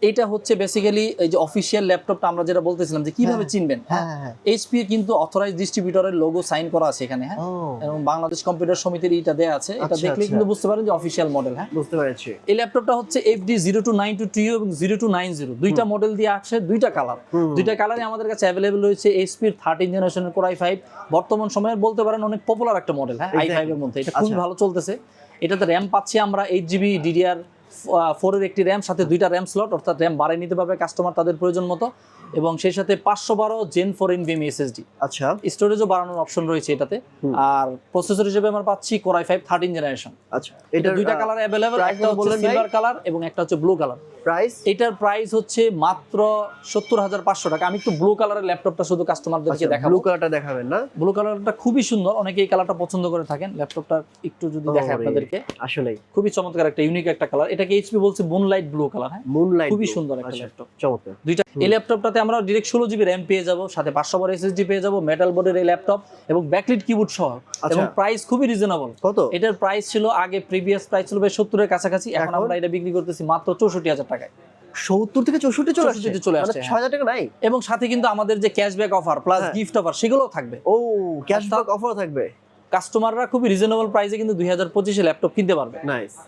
এটা হচ্ছে বেসিক্যালি এই যে অফিশিয়াল ল্যাপটপটা আমরা যেটা বলতেছিলাম যে কিভাবে চিনবেন, হ্যাঁ। এইচপি এর কিন্তু অথরাইজড ডিস্ট্রিবিউটরের লোগো সাইন করা আছে এখানে, হ্যাঁ, ও এবং বাংলাদেশ কম্পিউটার সমিতির এটা দেয়া আছে, এটা আচ্ছা, দেখলে আচ্ছা। কিন্তু বুঝতে পারেন যে অফিশিয়াল মডেল। হ্যাঁ, বুঝতে পেরেছি। এই ল্যাপটপটা হচ্ছে FD 0292 এবং 0290 দুইটা মডেল দিয়ে আসছে, দুইটা কালার, দুইটা কালারই আমাদের কাছে অ্যাভেলেবল রয়েছে। এইচপি এর 13 জেনারেশনের Core i5 বর্তমান সময়ে বলতে পারেন অনেক পপুলার একটা মডেল। হ্যাঁ, i5 এর মধ্যে এটা খুবই ভালো চলতেছে। এটাতে র্যাম পাচ্ছি আমরা 8GB DDR4 এর একটি র্যাম, সাথে দুইটা র্যাম স্লট, অর্থাৎ র্যাম বাড়িয়ে নিতে পারবে কাস্টমার তাদের প্রয়োজন মতো, এবং সেই সাথে 512 Gen 4 NVMe SSD। আচ্ছা, স্টোরেজও বাড়ানোর অপশন রয়েছে এটাতে। আর প্রসেসর হিসেবে আমরা পাচ্ছি Core i5 13 জেনারেশন। আচ্ছা, এটা দুইটা কালার অ্যাভেলেবল, একটা হচ্ছে সিলভার কালার এবং একটা হচ্ছে ব্লু কালার। প্রাইস? এটার প্রাইস হচ্ছে মাত্র 70,500 টাকা। আমি একটু ব্লু কালারের ল্যাপটপটা শুধু কাস্টমারদেরকে দেখাবো। ব্লু কালারটা দেখাবেন না? ব্লু কালারটা খুবই সুন্দর, অনেকে এই কালারটা পছন্দ করে থাকেন। ল্যাপটপটা একটু যদি দেখাই আপনাদেরকে, আসলেই খুবই চমৎকার একটা ইউনিক একটা কালার। এটাকে এইচপি বলছে মুনলাইট ব্লু কালার। হ্যাঁ, মুনলাইট, খুবই সুন্দর একটা ল্যাপটপ, চমৎকার। দুইটা। এই ল্যাপটপটাতে আমরা ডিরেক্ট 16GB র্যাম পেয়ে যাব, সাথে 512 SSD পেয়ে যাব, মেটাল বোর্ডের এই ল্যাপটপ এবং ব্যাকলিট কিবোর্ড সহ, এবং প্রাইস খুবই রিজনেবল। কত? এটার প্রাইস ছিল আগে, প্রিভিয়াস প্রাইস ছিল 70 এর কাছাকাছি, এখন আমরা এটা বিক্রি করতেছি মাত্র 64,000 টাকায়। 70 থেকে 64 চলে 64 তে চলে আসছে, 6000 টাকা নাই? এবং সাথে কিন্তু আমাদের যে cashback offer plus gift offer সেগুলোও থাকবে। ও, ক্যাশব্যাক অফার থাকবে। কাস্টমাররা খুবই রিজনেবল প্রাইসে কিন্তু 2025 এ ল্যাপটপ কিনতে পারবে। নাইস।